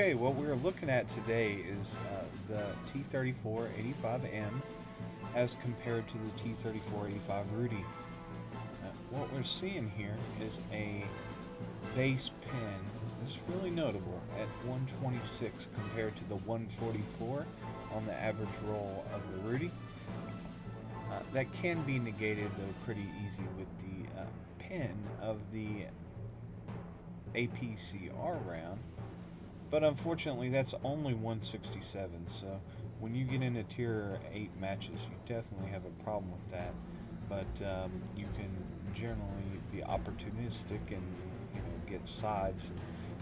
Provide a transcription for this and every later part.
Okay, what we're looking at today is the T-34-85m as compared to the T-34-85 Rudy. What we're seeing here is a base pin that's really notable at 126 compared to the 144 on the average roll of the Rudy. That can be negated though pretty easy with the pin of the APCR round. But unfortunately, that's only 167, so when you get into Tier 8 matches, you definitely have a problem with that. But you can generally be opportunistic and get sides and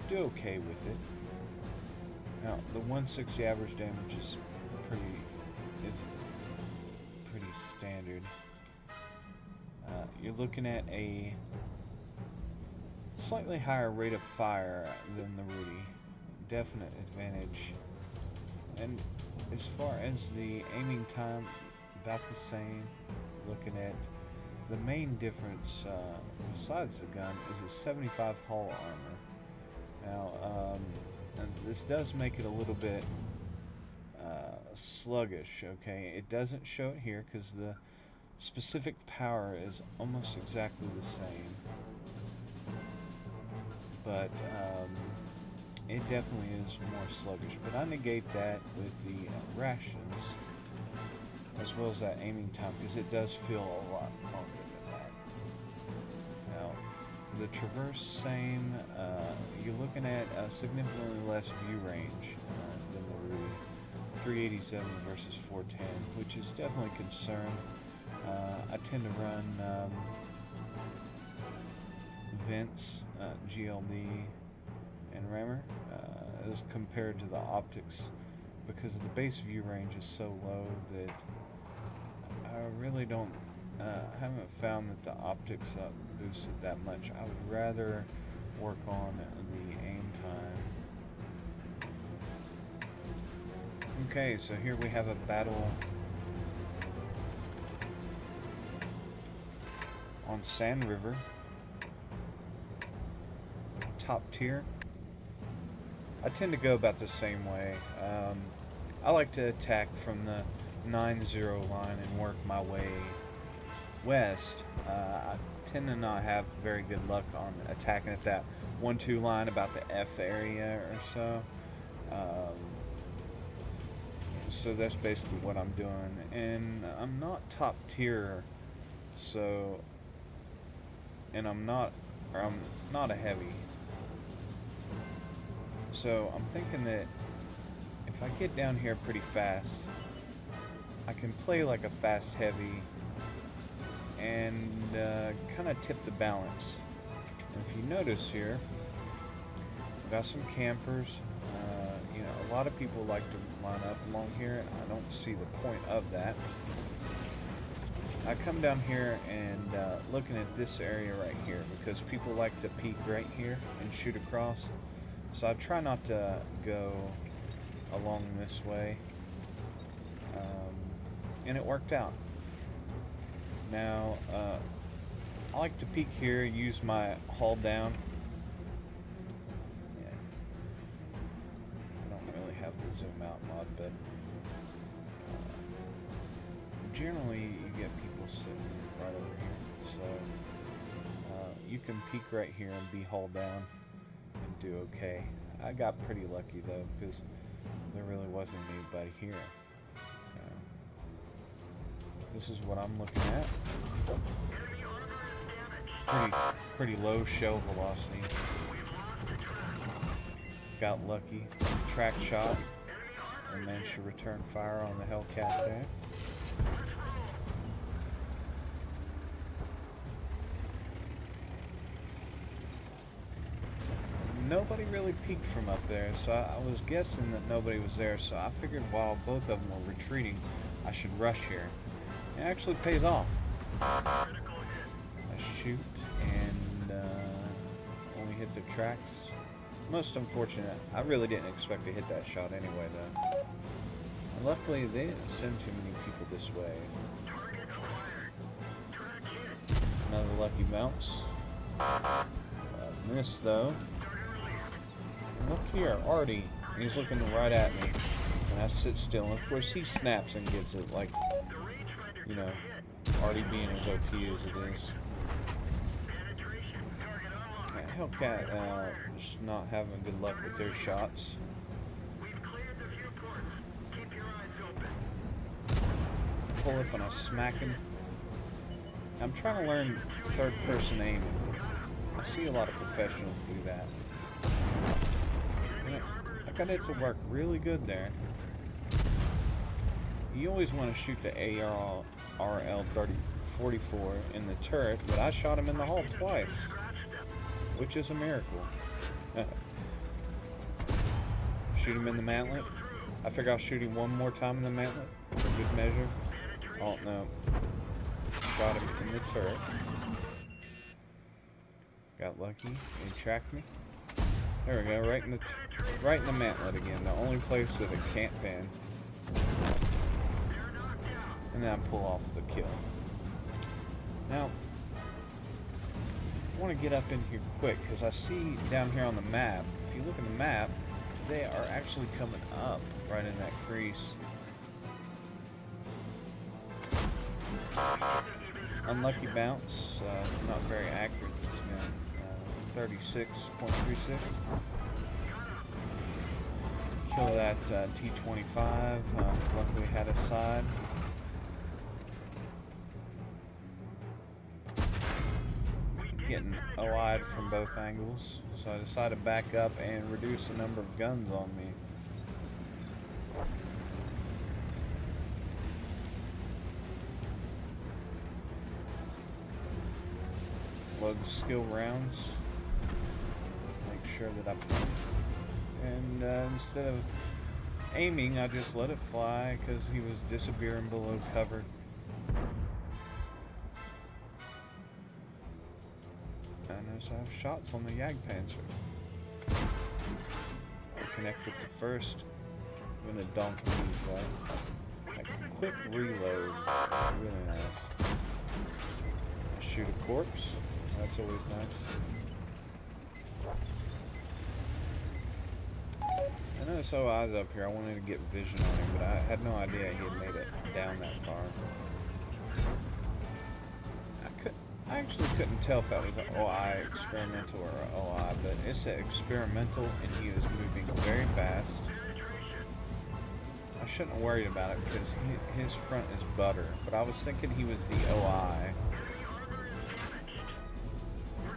do okay with it. Now, the 160 average damage is pretty standard. You're looking at a slightly higher rate of fire than the Rudy. Definite advantage, and as far as the aiming time, about the same. Looking at the main difference besides the gun is a 75 hull armor. Now this does make it a little bit sluggish. Okay, it doesn't show it here because the specific power is almost exactly the same, but it definitely is more sluggish, but I negate that with the rations as well as that aiming time because it does feel a lot longer than that. Now, the traverse same, you're looking at a significantly less view range than the Rudy. 387 versus 410, which is definitely a concern. I tend to run vents, GLD, and rammer as compared to the optics because the base view range is so low that I really don't haven't found that the optics boost it that much. I would rather work on the aim time. Okay, so here we have a battle on Sand River, top tier. I tend to go about the same way. I like to attack from the 9-0 line and work my way west. I tend to not have very good luck on attacking at that 1-2 line about the F area or so. So that's basically what I'm doing. And I'm not top tier, so, and I'm not a heavy. So I'm thinking that if I get down here pretty fast, I can play like a fast heavy and kind of tip the balance. And if you notice here, I've got some campers. A lot of people like to line up along here, and I don't see the point of that. I come down here and looking at this area right here because people like to peek right here and shoot across. So I try not to go along this way, and it worked out. Now, I like to peek here, use my hull down. Yeah. I don't really have the zoom out mod, but generally you get people sitting right over here. So you can peek right here and be hull down and do okay. I got pretty lucky though because there really wasn't anybody here. This is what I'm looking at. Pretty low shell velocity. Got lucky. Track shot and managed to return fire on the Hellcat there. Nobody really peeked from up there, so I was guessing that nobody was there, so I figured while both of them were retreating, I should rush here. It actually pays off. I shoot and only hit the tracks. Most unfortunate. I really didn't expect to hit that shot anyway, though. And luckily, they didn't send too many people this way. Another lucky bounce. Missed though. Look here, already And he's looking right at me. And I sit still. And of course, he snaps and gets it, like, you know, already being as OP as it is. Hellcat just not having good luck with their shots. Pull up and I smack him. I'm trying to learn third-person aiming. I see a lot of professionals do that. And I got it to work really good there. You always want to shoot the ARL-44 in the turret, but I shot him in the hull twice, which is a miracle. Shoot him in the mantlet. I figure I'll shoot him one more time in the mantlet for good measure. Oh no. Shot him in the turret. Got lucky. He tracked me. There we go, right in the mantlet again. The only place that it can't pin. And then I pull off the kill. Now, I want to get up in here quick because I see down here on the map, if you look at the map, they are actually coming up right in that crease. Unlucky bounce, not very accurate. 36.36. Kill that T-25. Luckily had a side. Getting OI'd from both angles, so I decided to back up and reduce the number of guns on me. Load the skill rounds. Make sure that I put. And instead of aiming, I just let it fly because he was disappearing below cover. And there's shots on the Jagdpanzer. I connect with the first when the donkey moves that quick reload. Really nice. I shoot a corpse. That's always nice. I noticed OI's up here. I wanted to get vision on him, but I had no idea he had made it down that far. I actually couldn't tell if that was an OI experimental or an OI, but it's an experimental and he is moving very fast. I shouldn't have worried about it because his front is butter, but I was thinking he was the OI.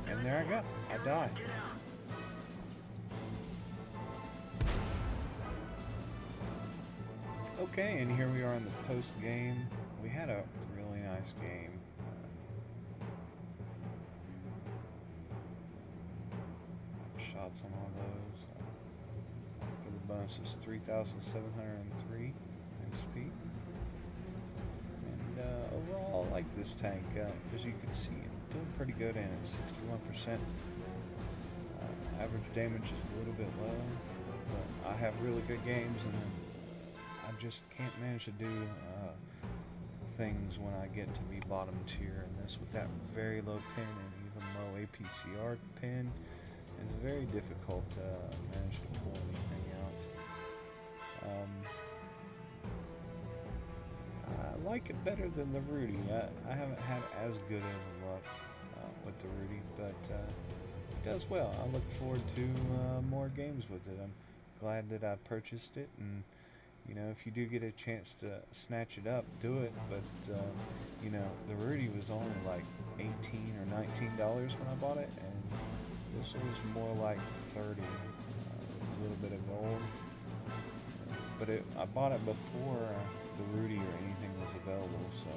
And there I go. I died. Okay, and here we are in the post game. We had a really nice game. Shots on all those. For the bonus is 3,703 XP. And overall, I like this tank. As you can see, it's doing pretty good in it. 61%. Average damage is a little bit low. But I have really good games, and I just can't manage to do things when I get to be bottom tier. And this with that very low pin and even low APCR pin. It's very difficult to manage to pull anything out. I like it better than the Rudy. I haven't had as good of luck with the Rudy, but it does well. I look forward to more games with it. I'm glad that I purchased it, and you know, if you do get a chance to snatch it up, do it. But you know, the Rudy was only like $18 or $19 when I bought it, and this was more like 30, a little bit of gold. But I bought it before the Rudy or anything was available, so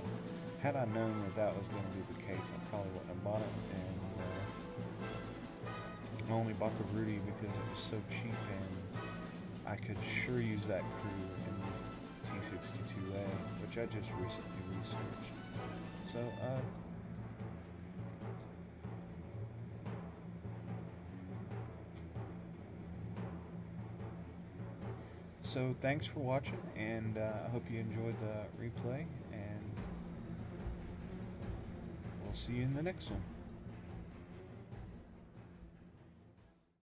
had I known that was going to be the case, I probably wouldn't have bought it. And I only bought the Rudy because it was so cheap, and I could sure use that crew in the T-62A, which I just recently researched. So, So thanks for watching, and I hope you enjoyed the replay, and we'll see you in the next one.